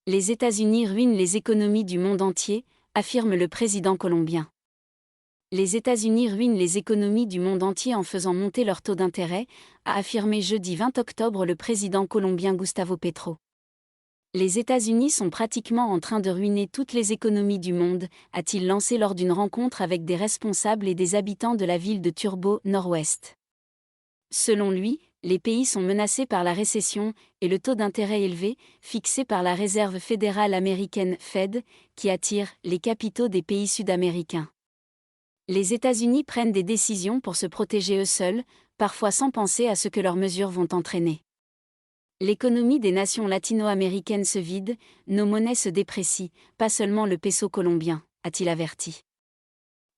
Les États-Unis ruinent les économies du monde entier, affirme le président colombien. Les États-Unis ruinent les économies du monde entier en faisant monter leur taux d'intérêt, a affirmé jeudi 20 octobre le président colombien Gustavo Petro. Les États-Unis sont pratiquement en train de ruiner toutes les économies du monde, a-t-il lancé lors d'une rencontre avec des responsables et des habitants de la ville de Turbo, Nord-Ouest. Selon lui, les pays sont menacés par la récession et le taux d'intérêt élevé, fixé par la Réserve fédérale américaine Fed, qui attire les capitaux des pays sud-américains. Les États-Unis prennent des décisions pour se protéger eux seuls, parfois sans penser à ce que leurs mesures vont entraîner. L'économie des nations latino-américaines se vide, nos monnaies se déprécient, pas seulement le peso colombien, a-t-il averti.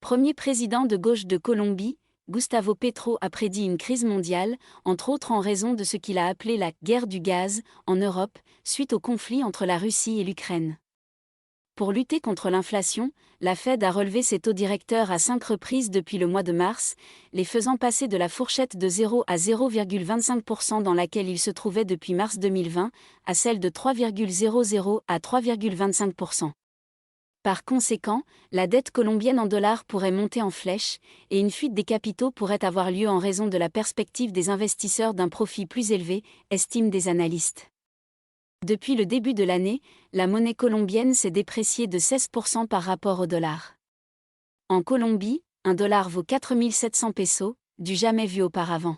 Premier président de gauche de Colombie, Gustavo Petro a prédit une crise mondiale, entre autres en raison de ce qu'il a appelé la « guerre du gaz » en Europe, suite au conflit entre la Russie et l'Ukraine. Pour lutter contre l'inflation, la Fed a relevé ses taux directeurs à 5 reprises depuis le mois de mars, les faisant passer de la fourchette de 0 à 0,25% dans laquelle ils se trouvaient depuis mars 2020, à celle de 3,00 à 3,25%. Par conséquent, la dette colombienne en dollars pourrait monter en flèche, et une fuite des capitaux pourrait avoir lieu en raison de la perspective des investisseurs d'un profit plus élevé, estiment des analystes. Depuis le début de l'année, la monnaie colombienne s'est dépréciée de 16% par rapport au dollar. En Colombie, un dollar vaut 4 700 pesos, du jamais vu auparavant.